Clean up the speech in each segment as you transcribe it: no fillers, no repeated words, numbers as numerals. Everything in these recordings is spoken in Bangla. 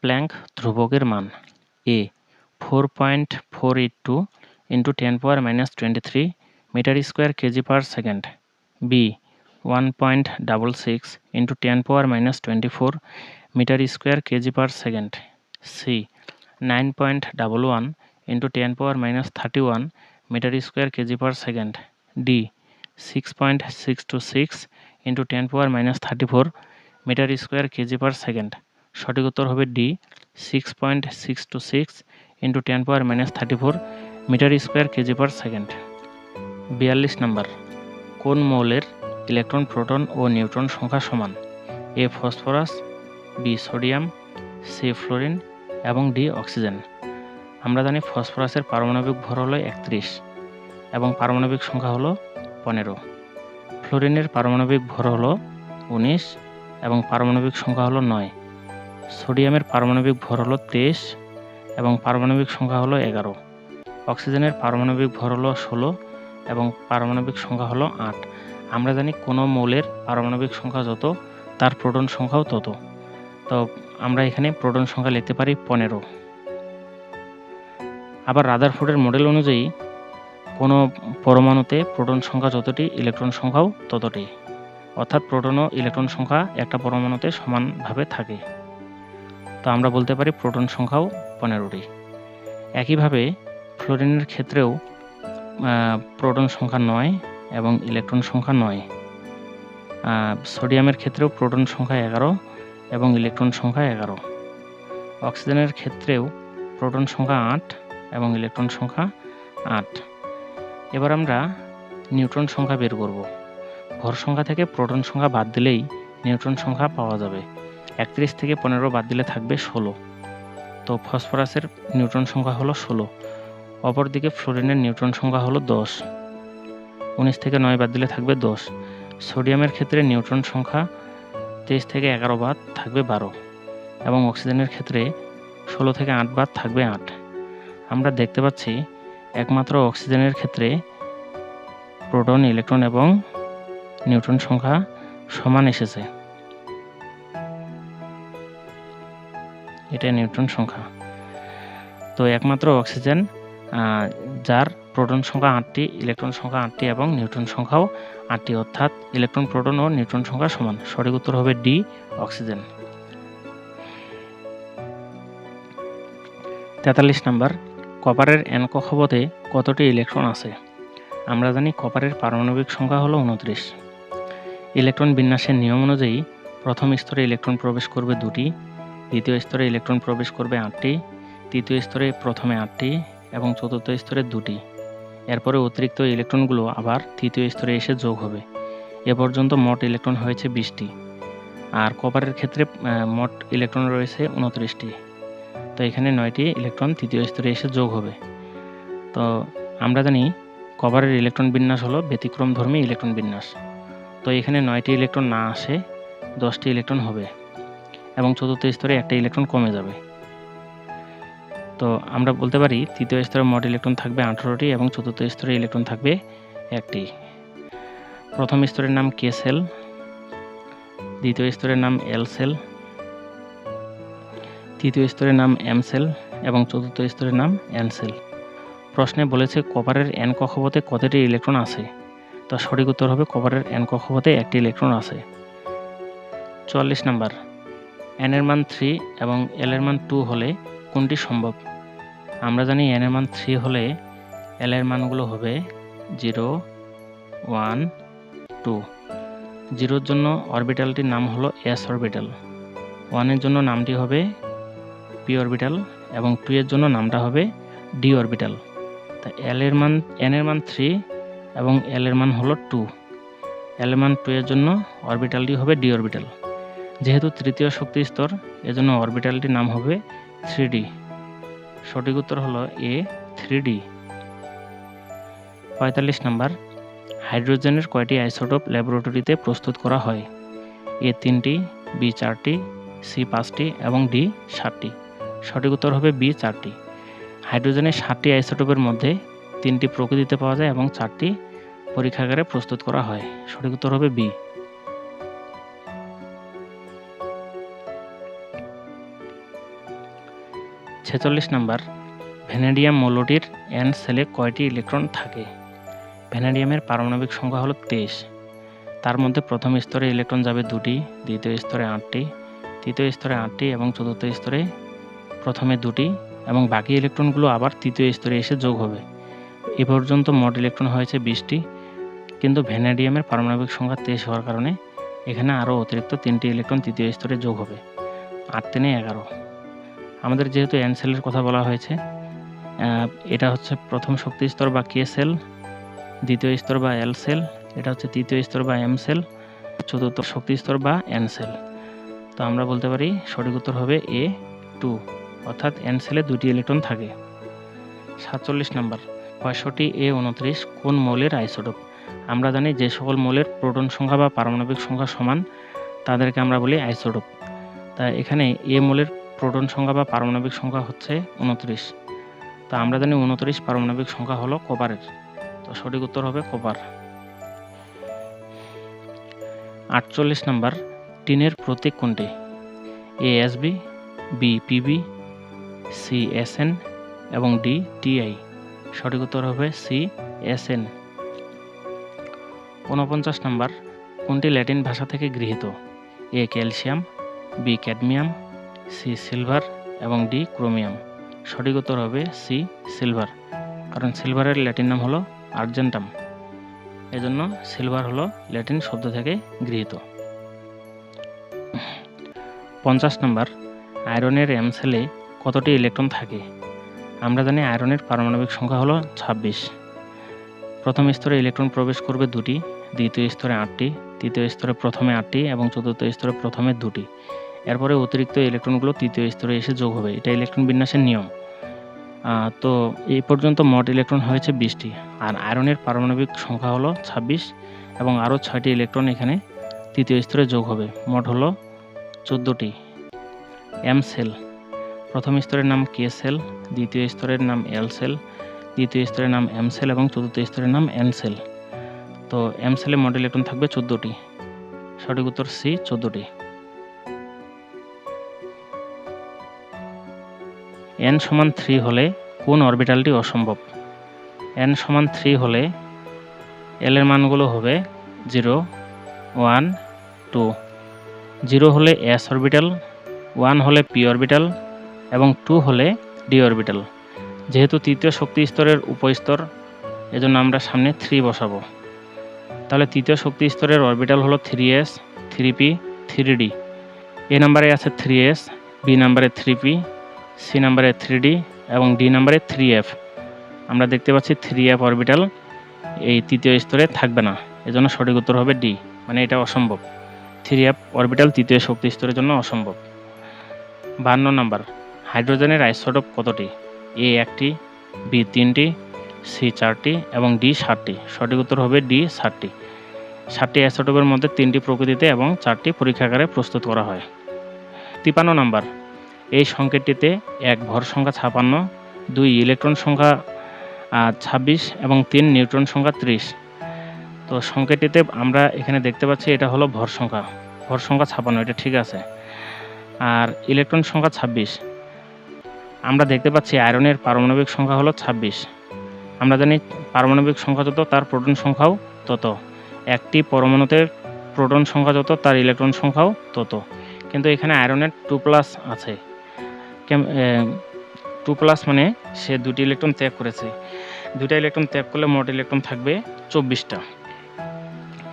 প্ল্যাঙ্ক ধ্রুবকের মান? A 4.482 × 10⁻³ metre square KG per second, B 1.66 × 10⁻24 metre square KG per second, C 9.11 × 10⁻31 metre square KG per second, D 6.626 × 10⁻34 metre square KG per second. সঠিক উত্তর হবে D 6.626 × 10⁻34 metre square KG per second. 42 নম্বর, কোন মৌলের ইলেকট্রন, প্রোটন ও নিউট্রন সংখ্যা সমান? A phosphorus, B sodium, C fluorine এবং ডি অক্সিজেন। আমরা জানি ফসফরাসের পারমাণবিক ভর হলো 31 এবং পারমাণবিক সংখ্যা হলো 15। ফ্লোরিনের পারমাণবিক ভর হলো 19 এবং পারমাণবিক সংখ্যা হলো 9। সোডিয়ামের পারমাণবিক ভর হলো 23 এবং পারমাণবিক সংখ্যা হলো 11। অক্সিজেনের পারমাণবিক ভর হলো 16 এবং পারমাণবিক সংখ্যা হলো 8। আমরা জানি কোনো মৌলের পারমাণবিক সংখ্যা যত, তার প্রোটন সংখ্যাও তত। তো আমরা এখানে প্রোটন সংখ্যা লিখতে পারি 15। আবার রাদারফোর্ডের মডেল অনুযায়ী কোনো পরমাণুতে প্রোটন সংখ্যা যতটি, ইলেকট্রন সংখ্যাও ততটি, অর্থাৎ প্রোটন ও ইলেকট্রন সংখ্যা একটা পরমাণুতে সমানভাবে থাকে। তো আমরা বলতে পারি প্রোটন সংখ্যাও 15টি। একইভাবে ফ্লোরিনের ক্ষেত্রেও প্রোটন সংখ্যা 9 এবং ইলেকট্রন সংখ্যা 9। সোডিয়ামের ক্ষেত্রেও প্রোটন সংখ্যা 11 এবং ইলেকট্রন সংখ্যা 11। অক্সিজেনের ক্ষেত্রেও প্রোটন সংখ্যা 8 এবং ইলেকট্রন সংখ্যা 8। এবার আমরা নিউট্রন সংখ্যা বের করব। ভর সংখ্যা থেকে প্রোটন সংখ্যা বাদ দিলেই নিউট্রন সংখ্যা পাওয়া যাবে। 31 থেকে 15 বাদ দিলে থাকবে 16। তো ফসফরাসের নিউট্রন সংখ্যা হলো 16। অপরদিকে ফ্লোরিনের নিউট্রন সংখ্যা হলো 10। 19 থেকে 9 বাদ দিলে থাকবে 10। সোডিয়ামের ক্ষেত্রে নিউট্রন সংখ্যা 23 থেকে 11 বাদ থাকবে 12 এবং অক্সিজেনের ক্ষেত্রে 16 থেকে 8 বাদ থাকবে 8। আমরা দেখতে পাচ্ছি একমাত্র অক্সিজেনের ক্ষেত্রে প্রোটন, ইলেকট্রন এবং নিউট্রন সংখ্যা সমান এসেছে। এটা নিউট্রন সংখ্যা। তো একমাত্র অক্সিজেন যার প্রোটন সংখ্যা 8টি, ইলেকট্রন সংখ্যা 8টি এবং নিউট্রন সংখ্যাও 8টি, অর্থাৎ ইলেকট্রন, প্রোটন ও নিউট্রন সংখ্যা সমান। সঠিক উত্তর হবে ডি অক্সিজেন। 43 নম্বর, কপারের N কক্ষপথে কতটি ইলেকট্রন আছে? আমরা জানি কপারের পারমাণবিক সংখ্যা হলো 29। ইলেকট্রন বিন্যাসের নিয়ম অনুযায়ী প্রথম স্তরে ইলেকট্রন প্রবেশ করবে 2টি, দ্বিতীয় স্তরে ইলেকট্রন প্রবেশ করবে 8টি, তৃতীয় স্তরে প্রথমে 8টি এবং চতুর্থ স্তরে 2টি। এরপরে অতিরিক্ত ইলেকট্রনগুলো আবার তৃতীয় স্তরে এসে যোগ হবে। এ পর্যন্ত মোট ইলেকট্রন হয়েছে 20টি। আর কপারের ক্ষেত্রে মোট ইলেকট্রন রয়েছে 29টি। তো এখানে 9টি ইলেকট্রন তৃতীয় স্তরে এসে যোগ হবে। তো আমরা জানি কপারের ইলেকট্রন বিন্যাস হলো ব্যতিক্রমধর্মী ইলেকট্রন বিন্যাস। তো এখানে 9টি ইলেকট্রন না আসে, 10টি ইলেকট্রন হবে এবং চতুর্থ স্তরে একটা ইলেকট্রন কমে যাবে। তো আমরা বলতে পারি তৃতীয় স্তরে মোট ইলেকট্রন থাকবে 18টি এবং চতুর্থ স্তরে ইলেকট্রন থাকবে 1টি। প্রথম স্তরের নাম কে সেল, দ্বিতীয় স্তরের নাম এল সেল, তৃতীয় স্তরের নাম এম সেল এবং চতুর্থ স্তরের নাম এন সেল। প্রশ্নে বলেছে কপারের N কক্ষপথে কতটি ইলেকট্রন আছে? তো সঠিক উত্তর হবে কপারের N কক্ষপথে 1টি ইলেকট্রন আছে। 44 নম্বর, N এর মান 3 এবং L এর মান 2 হলে কোনটি সম্ভব? আমরা জানি N এর মান 3 হলে L এর মানগুলো হবে 0, 1, 2। 0 এর জন্য অরবিটালটির নাম হলো s অরবিটাল, 1 এর জন্য নামটি হবে p অরবিটাল এবং 2 এর জন্য নামটা হবে d অরবিটাল। তা N এর মান 3 এবং L এর মান হলো 2। L এর মান 2 এর জন্য অরবিটালটি হবে d অরবিটাল। যেহেতু তৃতীয় শক্তি স্তর, এজন্য অরবিটালটির নাম হবে 3d। সঠিক উত্তর হলো এ 3d। 45 নম্বর, হাইড্রোজেনের কয়টি আইসোটোপ ল্যাবরেটরিতে প্রস্তুত করা হয়? এ 3টি, বি 4টি, সি 5টি এবং ডি 7টি। সঠিক উত্তর হবে বি 4টি। হাইড্রোজেনের 7টি আইসোটোপের মধ্যে 3টি প্রকৃতিতে পাওয়া যায় এবং 4টি পরীক্ষাগারে প্রস্তুত করা হয়। সঠিক উত্তর হবে বি। 46 46 নাম্বার, ভ্যানাডিয়াম মৌলটির n সেলে কয়টি ইলেকট্রন থাকে? ভ্যানাডিয়ামের পারমাণবিক সংখ্যা হলো 23। তার মধ্যে প্রথম স্তরে ইলেকট্রন যাবে 2টি, দ্বিতীয় স্তরে 8টি, তৃতীয় স্তরে 8টি এবং চতুর্থ স্তরে প্রথমে 2টি এবং বাকি ইলেকট্রনগুলো আবার তৃতীয় স্তরে এসে যোগ হবে। এ পর্যন্ত মোট ইলেকট্রন হয়েছে 20টি, কিন্তু ভ্যানাডিয়ামের পারমাণবিক সংখ্যা 23 হওয়ার কারণে এখানে আরও অতিরিক্ত 3টি ইলেকট্রন তৃতীয় স্তরে যোগ হবে। 8 3 11। আমাদের যেহেতু n সেলের কথা বলা হয়েছে, এটা হচ্ছে প্রথম শক্তি স্তর বা কে সেল, দ্বিতীয় স্তর বা এল সেল, এটা হচ্ছে তৃতীয় স্তর বা এম সেল, চতুর্থ শক্তি স্তর বা এন সেল। তো আমরা বলতে পারি সঠিক উত্তর হবে A2, অর্থাৎ এন সেলে 2টি ইলেকট্রন থাকে। 47 নম্বর, 65A29 কোন মৌলের আইসোটোপ? আমরা জানি যে সকল মৌলের প্রোটন সংখ্যা বা পারমাণবিক সংখ্যা সমান তাদেরকে আমরা বলি আইসোটোপ। তা এখানে এ মৌলের প্রোটন সংখ্যা বা পারমাণবিক সংখ্যা হচ্ছে 29। তা আমরা জানি 29 পারমাণবিক সংখ্যা হলো কপারের, তো সঠিক উত্তর হবে কপার। 48 নম্বর, টিনের প্রতীক কোনটি? ASB, B PB, C SN এবং D TI। সঠিক উত্তর হবে C SN। 49 নম্বর, কোনটি ল্যাটিন ভাষা থেকে গৃহীত? A calcium, B cadmium, C silver এবং D ক্রোমিয়াম। সঠিক উত্তর হবে C সিলভার, কারণ সিলভারের ল্যাটিন নাম হলো আর্জেন্টাম, এজন্য সিলভার হলো ল্যাটিন শব্দ থেকে গৃহীত। 50 নম্বর, আয়রনের এম সেলে কতটি ইলেকট্রন থাকে? আমরা জানি আয়রনের পারমাণবিক সংখ্যা হলো 26। প্রথম স্তরে ইলেকট্রন প্রবেশ করবে 2টি, দ্বিতীয় স্তরে 8টি, তৃতীয় স্তরে প্রথমে 8টি এবং চতুর্থ স্তরে প্রথমে 2টি। এরপরে অতিরিক্ত ইলেকট্রনগুলো তৃতীয় স্তরে এসে যোগ হবে, এটা ইলেকট্রন বিন্যাসের নিয়ম। তো এই পর্যন্ত মোট ইলেকট্রন হয়েছে 20টি, আর আয়রনের পারমাণবিক সংখ্যা হলো 26 এবং আরও 6টি ইলেকট্রন এখানে তৃতীয় স্তরে যোগ হবে, মোট হলো 14টি। এম সেল, প্রথম স্তরের নাম কে সেল, দ্বিতীয় স্তরের নাম এল সেল, তৃতীয় স্তরের নাম এম সেল এবং চতুর্থ স্তরের নাম এন সেল। তো এম সেলে মোট ইলেকট্রন থাকবে 14টি। সঠিক উত্তর সি 14টি। n সমান 3 হলে কোন অরবিটালটি অসম্ভব? n সমান 3 হলে এল এর মানগুলো হবে 0, 1, 2। 0 হলে s অরবিটাল, 1 হলে p অরবিটাল এবং 2 হলে d অরবিটাল। যেহেতু তৃতীয় শক্তি স্তরের উপস্তর, এজন্য আমরা সামনে 3 বসাবো। তাহলে তৃতীয় শক্তি স্তরের অরবিটাল হলো 3s, 3p, 3d। এ নাম্বারে আছে 3s, b নাম্বারে 3p, c নাম্বারে 3d এবং d নাম্বারে 3f। আমরা দেখতে পাচ্ছি 3f অরবিটাল এই তৃতীয় স্তরে থাকবে না, এজন্য সঠিক উত্তর হবে d, মানে এটা অসম্ভব। 3f অরবিটাল তৃতীয় শক্তি স্তরের জন্য অসম্ভব। 52 নাম্বার, হাইড্রোজেনের আইসোটোপ কতটি? A 1টি, B 3টি, C 4টি এবং D 7টি। সঠিক উত্তর হবে D 7টি। 7টি আইসোটোপের মধ্যে 3টি প্রকৃতিতে এবং 4টি পরীক্ষাগারে প্রস্তুত করা হয়। 53 নাম্বার, এই সংকেতটিতে 1 ভর সংখ্যা 56, 2 ইলেকট্রন সংখ্যা 26 এবং 3 নিউট্রন সংখ্যা 30। তো সংকেতটিতে আমরা এখানে দেখতে পাচ্ছি এটা হলো ভর সংখ্যা 56, এটা ঠিক আছে। আর ইলেকট্রন সংখ্যা 26, আমরা দেখতে পাচ্ছি আয়রনের পারমাণবিক সংখ্যা হলো 26। আমরা জানি পারমাণবিক সংখ্যা যত তার প্রোটন সংখ্যাও তত, একটি পরমাণুতে প্রোটন সংখ্যা যত তার ইলেকট্রন সংখ্যাও তত, কিন্তু এখানে আয়রনের 2+ আছে। 2+ মানে সে 2টি ইলেকট্রন ত্যাগ করেছে, 2টা ইলেকট্রন ত্যাগ করলে মোট ইলেকট্রন থাকবে 24টা।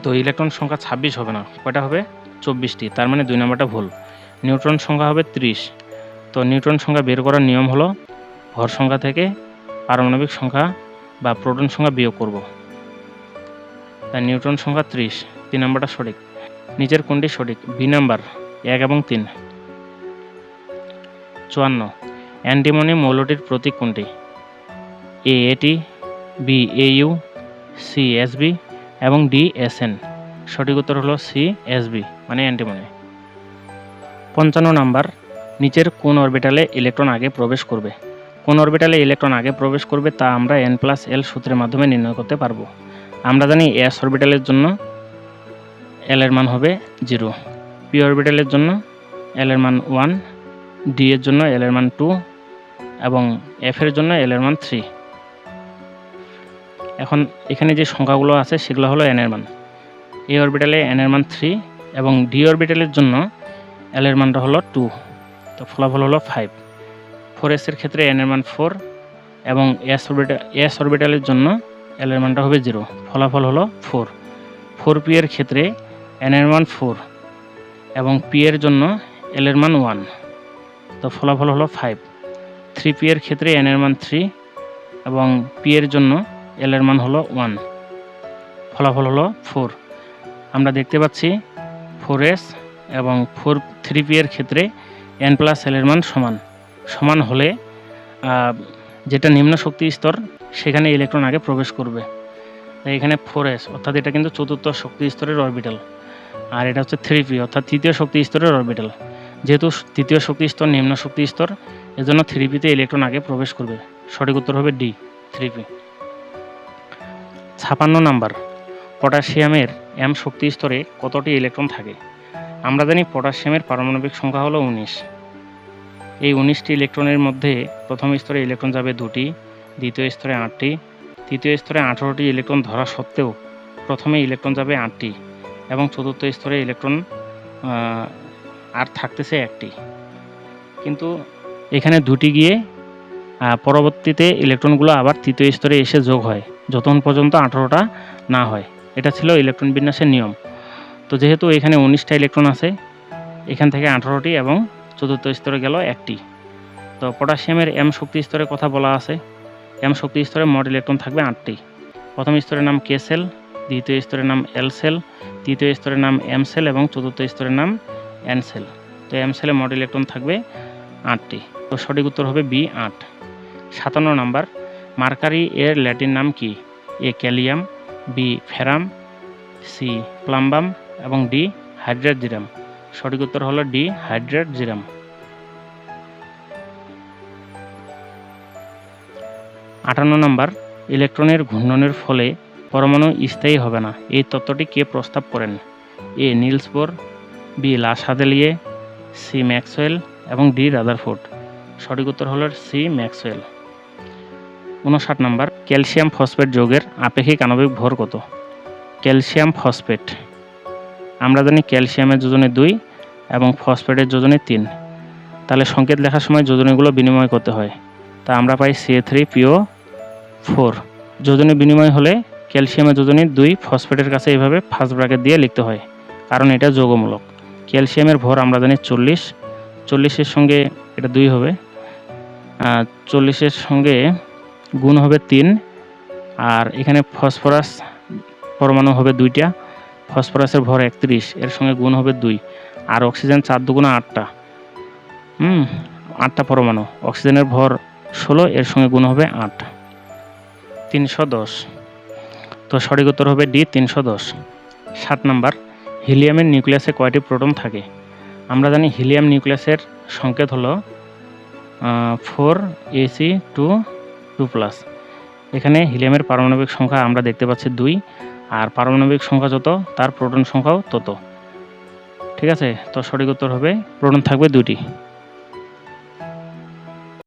তো ইলেকট্রন সংখ্যা 26 হবে না, কয়টা হবে? 24টি, তার মানে 2 নম্বরটা ভুল। নিউট্রন সংখ্যা হবে 30। তো নিউট্রন সংখ্যা বের করার নিয়ম হলো ভর সংখ্যা থেকে পারমাণবিক সংখ্যা বা প্রোটন সংখ্যা বিয়োগ করব, তাই নিউট্রন সংখ্যা 30, 3 নম্বরটা সঠিক। নিচের কোনটি সঠিক? বি নাম্বার 1 এবং 3। 54, অ্যান্টিমনি মৌলটির প্রতীক কোনটি? A AT, B AU, C SB এবং D SN। সঠিক উত্তর হলো C SB, মানে অ্যান্টিমনি। 55 নাম্বার, নিচের কোন অরবিটালে ইলেকট্রন আগে প্রবেশ করবে? কোন অরবিটালে ইলেকট্রন আগে প্রবেশ করবে তা আমরা n+l সূত্রের মাধ্যমে নির্ণয় করতে পারবো। আমরা জানি s অরবিটালের জন্য l এর মান হবে 0, p অরবিটালের জন্য l এর মান 1, d এর জন্য l এর মান 2 এবং F এর জন্য L এর মান 3। এখন এখানে যে সংখ্যাগুলো আছে সেগুলো হলো n এর মান। A অরবিটালে n এর মান 3 এবং d অরবিটালের জন্য L এর মানটা হলো 2। তো ফলাফল হলো 5। 4s এর ক্ষেত্রে n এর মান 4 এবং s অরবিটালের জন্য L এর মানটা হবে 0। ফলাফল হলো 4। 4p এর ক্ষেত্রে n এর মান 4 এবং p এর জন্য L এর মান 1। তো ফলাফল হলো 5। 3p এর ক্ষেত্রে n এর মান 3 এবং p এর জন্য L এর মান হলো 1। ফলাফল হলো 4। আমরা দেখতে পাচ্ছি 4s এবং 3p এর ক্ষেত্রে n প্লাস L এর মান সমান হলে যেটা নিম্ন শক্তি স্তর সেখানে ইলেকট্রন আগে প্রবেশ করবে। তাই এখানে 4s অর্থাৎ এটা কিন্তু চতুর্থ শক্তি স্তরের অরবিটাল, আর এটা হচ্ছে 3p অর্থাৎ তৃতীয় শক্তি স্তরের অরবিটাল। যেহেতু তৃতীয় শক্তি স্তর নিম্ন শক্তি স্তর, এজন্য 3p-তে ইলেকট্রন আগে প্রবেশ করবে। সঠিক উত্তর হবে ডি, 3p। 56 নাম্বার, পটাশিয়ামের m শক্তি স্তরে কতটি ইলেকট্রন থাকে? আমরা জানি পটাশিয়ামের পারমাণবিক সংখ্যা হলো 19। এই 19টি ইলেকট্রনের মধ্যে প্রথম স্তরে ইলেকট্রন যাবে 2টি, দ্বিতীয় স্তরে 8টি, তৃতীয় স্তরে 18টি ইলেকট্রন ধরা সত্ত্বেও প্রথমে ইলেকট্রন যাবে 8টি এবং চতুর্থ স্তরে ইলেকট্রন আর থাকতেছে 1টি। কিন্তু এখানে 2টি গিয়ে পরবর্তীতে ইলেকট্রনগুলো আবার তৃতীয় স্তরে এসে যোগ হয় যতক্ষণ পর্যন্ত 18টা না হয়। এটা ছিল ইলেকট্রন বিন্যাসের নিয়ম। তো যেহেতু এখানে 19টা ইলেকট্রন আছে, এখান থেকে 18টি এবং চতুর্থ স্তরে গেল 1টি। তো পটাশিয়ামের m শক্তি স্তরের কথা বলা আছে। m শক্তি স্তরে মোট ইলেকট্রন থাকবে 8টি। প্রথম স্তরের নাম k সেল, দ্বিতীয় স্তরের নাম l সেল, তৃতীয় স্তরের নাম m সেল এবং চতুর্থ স্তরের নাম n সেল। তো m সেলে মোট ইলেকট্রন থাকবে 8টি। তো সঠিক উত্তর হবে বি, 8। 57 নাম্বার, মার্কারি এর ল্যাটিন নাম কি? A kalium, B ferrum, C plumbum এবং ডি হাইড্রেট জিরাম। সঠিক উত্তর হলো ডি, হাইড্রেট জিরাম। 58 নাম্বার, ইলেকট্রনের ঘূর্ণনের ফলে পরমাণু স্থায়ী হবে না, এই তত্ত্বটি কে প্রস্তাব করেন? এ Nils Bohr, B Le Chatelier, C Maxwell এবং ডি রাদারফোর্ড। সঠিক উত্তর হলো C Maxwell. 59 number, calcium phosphate যৌগের আপেক্ষিক আণবিক ভর কত? ক্যালসিয়াম ফসফেট, আমরা জানি ক্যালসিয়ামের যোজনী 2 এবং ফসফেটের যোজনী 3। তাহলে সংকেত লেখার সময় যোজনীগুলো বিনিময় করতে হয়। তা আমরা পাই CA3PO4। যোজনী বিনিময় হলে ক্যালসিয়ামের যোজনী 2 ফসফেটের কাছে এইভাবে ফার্স্ট ব্র্যাকেট দিয়ে লিখতে হয়, কারণ এটা যৌগমূলক। ক্যালসিয়ামের ভর আমরা জানি 40, 40-এর সঙ্গে এটা 2 হবে, 40-এর সঙ্গে গুণ হবে 3, আর এখানে ফসফরাস পরমাণু হবে 2টা, ফসফরাসের ভর 31, এর সঙ্গে গুণ হবে 2, আর অক্সিজেন 4 দুগুণে 8টা, 8টা পরমাণু, অক্সিজেনের ভর 16, এর সঙ্গে গুণ হবে 8, 310। তো সঠিক উত্তর হবে ডি, 310। 7 নাম্বার, হিলিয়ামের নিউক্লিয়াসে কয়টি প্রোটন থাকে? আমরা জানি হিলিয়াম নিউক্লিয়াসের সংকেত হলো 4Ac2+। এখানে হিলিয়ামের পারমাণবিক সংখ্যা আমরা দেখতে পাচ্ছি 2, আর পারমাণবিক সংখ্যা যত তার প্রোটন সংখ্যাও তত। ঠিক আছে, তো সঠিক উত্তর হবে প্রোটন থাকবে 2টি।